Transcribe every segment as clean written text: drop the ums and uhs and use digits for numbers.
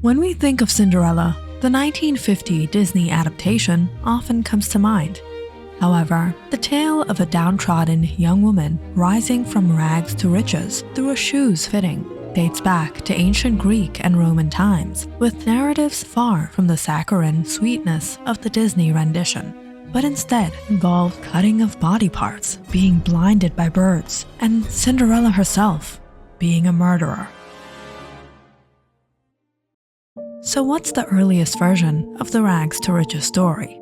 When we think of Cinderella, the 1950 Disney adaptation often comes to mind. However, the tale of a downtrodden young woman rising from rags to riches through a shoe's fitting dates back to ancient Greek and Roman times, with narratives far from the saccharine sweetness of the Disney rendition, but instead involved cutting of body parts, being blinded by birds, and Cinderella herself being a murderer. So what's the earliest version of the rags to riches story?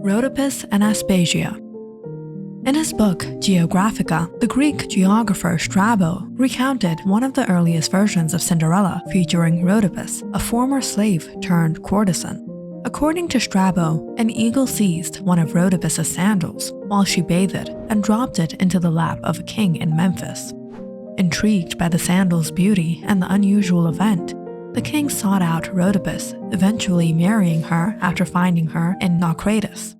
Rhodopis and Aspasia. In his book Geographica, the Greek geographer Strabo recounted one of the earliest versions of Cinderella featuring Rhodopis, a former slave turned courtesan. According to Strabo, an eagle seized one of Rhodopis' sandals while she bathed and dropped it into the lap of a king in Memphis. Intrigued by the sandal's beauty and the unusual event, the king sought out Rhodopis, eventually marrying her after finding her in Naucratis.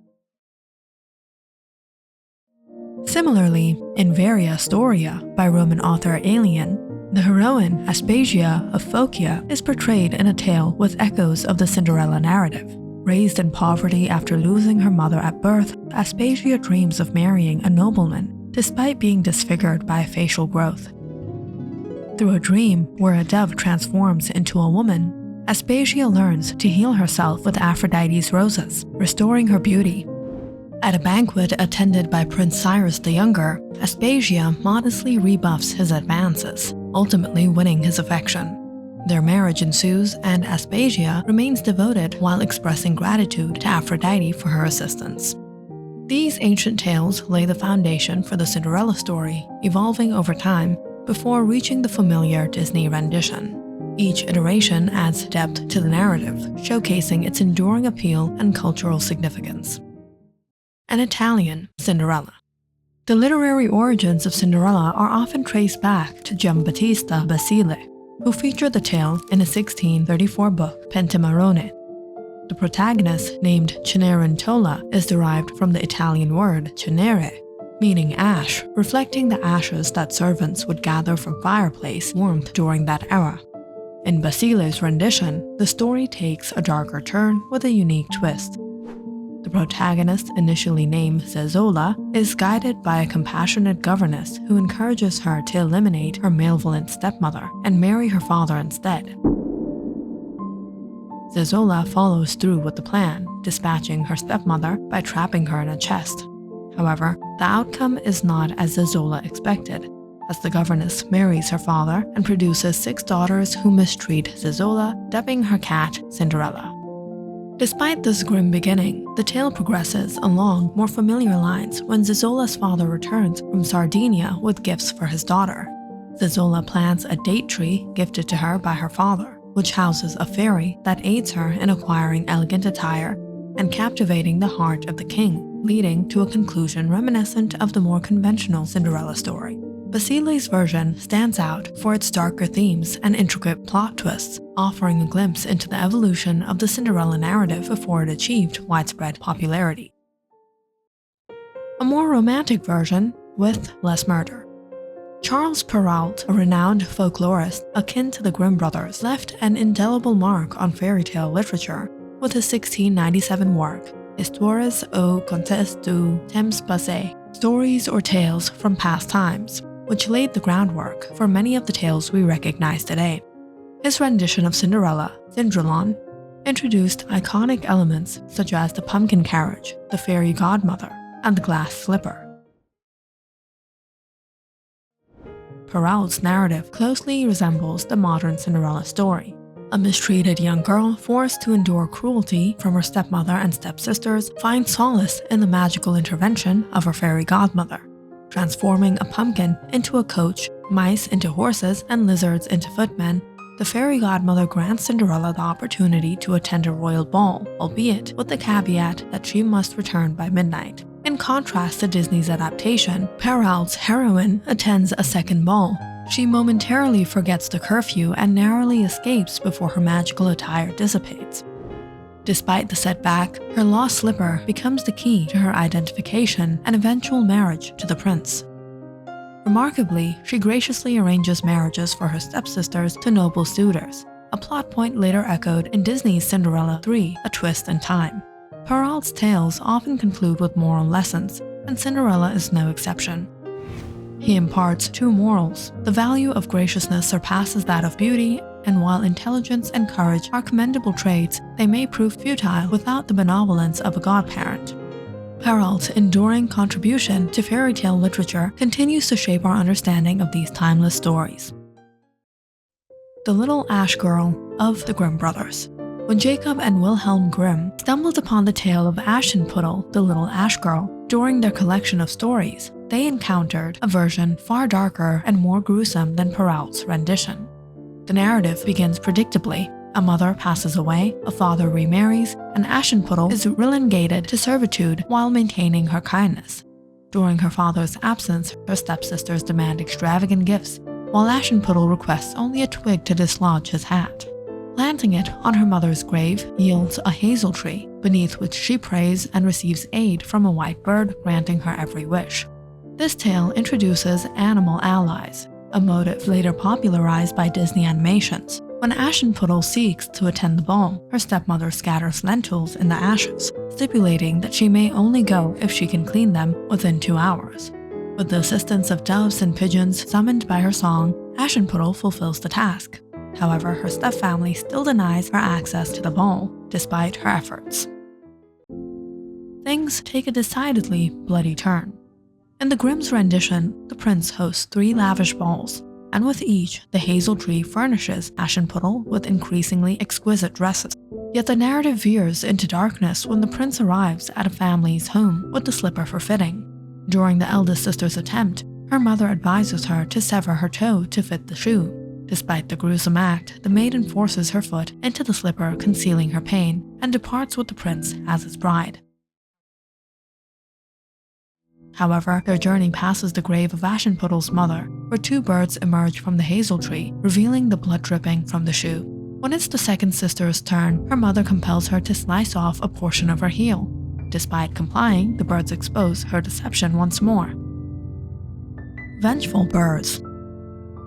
Similarly, in Varia Storia by Roman author Aelian, the heroine Aspasia of Phocia is portrayed in a tale with echoes of the Cinderella narrative. Raised in poverty after losing her mother at birth, Aspasia dreams of marrying a nobleman despite being disfigured by facial growth. Through a dream where a dove transforms into a woman, Aspasia learns to heal herself with Aphrodite's roses, restoring her beauty. At a banquet attended by Prince Cyrus the Younger, Aspasia modestly rebuffs his advances, ultimately winning his affection. Their marriage ensues, and Aspasia remains devoted while expressing gratitude to Aphrodite for her assistance. These ancient tales lay the foundation for the Cinderella story, evolving over time before reaching the familiar Disney rendition. Each iteration adds depth to the narrative, showcasing its enduring appeal and cultural significance. An Italian Cinderella. The literary origins of Cinderella are often traced back to Giambattista Basile, who featured the tale in his 1634 book Pentamerone. The protagonist, named Cenerentola, is derived from the Italian word cenere, meaning ash, reflecting the ashes that servants would gather from fireplace warmth during that era. In Basile's rendition, the story takes a darker turn with a unique twist. The protagonist, initially named Zezzola, is guided by a compassionate governess who encourages her to eliminate her malevolent stepmother and marry her father instead. Zezzola follows through with the plan, dispatching her stepmother by trapping her in a chest. However, the outcome is not as Zezzola expected, as the governess marries her father and produces 6 daughters who mistreat Zezzola, dubbing her cat Cinderella. Despite this grim beginning, the tale progresses along more familiar lines when Zezzola's father returns from Sardinia with gifts for his daughter. Zezzola plants a date tree gifted to her by her father, which houses a fairy that aids her in acquiring elegant attire and captivating the heart of the king, leading to a conclusion reminiscent of the more conventional Cinderella story. Basile's version stands out for its darker themes and intricate plot twists, offering a glimpse into the evolution of the Cinderella narrative before it achieved widespread popularity. A more romantic version with less murder. Charles Perrault, a renowned folklorist akin to the Grimm brothers, left an indelible mark on fairy tale literature with his 1697 work, Histoires aux contes du temps passé, Stories or Tales from Past Times, which laid the groundwork for many of the tales we recognize today. His rendition of Cinderella, Cinderellon, introduced iconic elements such as the pumpkin carriage, the fairy godmother, and the glass slipper. Perrault's narrative closely resembles the modern Cinderella story. A mistreated young girl forced to endure cruelty from her stepmother and stepsisters finds solace in the magical intervention of her fairy godmother, transforming a pumpkin into a coach, mice into horses, and lizards into footmen. The fairy godmother grants Cinderella the opportunity to attend a royal ball, albeit with the caveat that she must return by midnight. In contrast to Disney's adaptation, Perrault's heroine attends a second ball. She momentarily forgets the curfew and narrowly escapes before her magical attire dissipates. Despite the setback, her lost slipper becomes the key to her identification and eventual marriage to the prince. Remarkably, she graciously arranges marriages for her stepsisters to noble suitors, a plot point later echoed in Disney's Cinderella 3, A Twist in Time. Perrault's tales often conclude with moral lessons, and Cinderella is no exception. He imparts two morals. The value of graciousness surpasses that of beauty, and while intelligence and courage are commendable traits, they may prove futile without the benevolence of a godparent. Perrault's enduring contribution to fairy tale literature continues to shape our understanding of these timeless stories. The Little Ash Girl of the Grimm Brothers. When Jacob and Wilhelm Grimm stumbled upon the tale of Aschenputtel, the Little Ash Girl, during their collection of stories, they encountered a version far darker and more gruesome than Perrault's rendition. The narrative begins predictably. A mother passes away, a father remarries, and Aschenputtel is relegated to servitude while maintaining her kindness. During her father's absence, her stepsisters demand extravagant gifts, while Aschenputtel requests only a twig to dislodge his hat. Planting it on her mother's grave yields a hazel tree, beneath which she prays and receives aid from a white bird granting her every wish. This tale introduces animal allies, a motive later popularized by Disney animations. When Aschenputtel seeks to attend the ball, her stepmother scatters lentils in the ashes, stipulating that she may only go if she can clean them within 2 hours. With the assistance of doves and pigeons summoned by her song, Aschenputtel fulfills the task. However, her stepfamily still denies her access to the ball, despite her efforts. Things take a decidedly bloody turn. In the Grimm's rendition, the prince hosts 3 lavish balls, and with each, the hazel tree furnishes Aschenputtel with increasingly exquisite dresses. Yet the narrative veers into darkness when the prince arrives at a family's home with the slipper for fitting. During the eldest sister's attempt, her mother advises her to sever her toe to fit the shoe. Despite the gruesome act, the maiden forces her foot into the slipper, concealing her pain, and departs with the prince as his bride. However, their journey passes the grave of Aschenputtel's mother, where 2 birds emerge from the hazel tree, revealing the blood dripping from the shoe. When it's the second sister's turn, her mother compels her to slice off a portion of her heel. Despite complying, the birds expose her deception once more. Vengeful birds.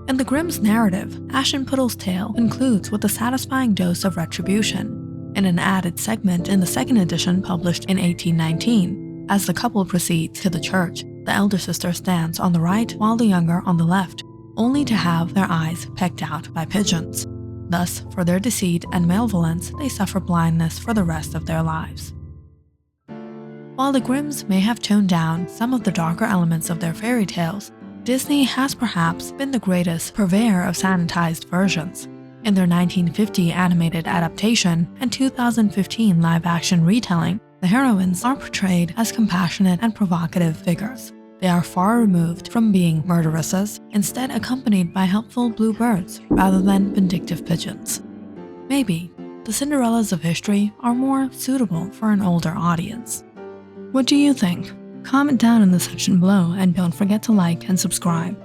In the Grimm's narrative, Aschenputtel's tale concludes with a satisfying dose of retribution. In an added segment in the second edition published in 1819, as the couple proceeds to the church, the elder sister stands on the right while the younger on the left, only to have their eyes pecked out by pigeons. Thus, for their deceit and malevolence, they suffer blindness for the rest of their lives. While the Grimms may have toned down some of the darker elements of their fairy tales, Disney has perhaps been the greatest purveyor of sanitized versions. In their 1950 animated adaptation and 2015 live-action retelling, the heroines are portrayed as compassionate and provocative figures. They are far removed from being murderesses, instead accompanied by helpful blue birds rather than vindictive pigeons. Maybe the Cinderellas of history are more suitable for an older audience. What do you think? Comment down in the section below and don't forget to like and subscribe.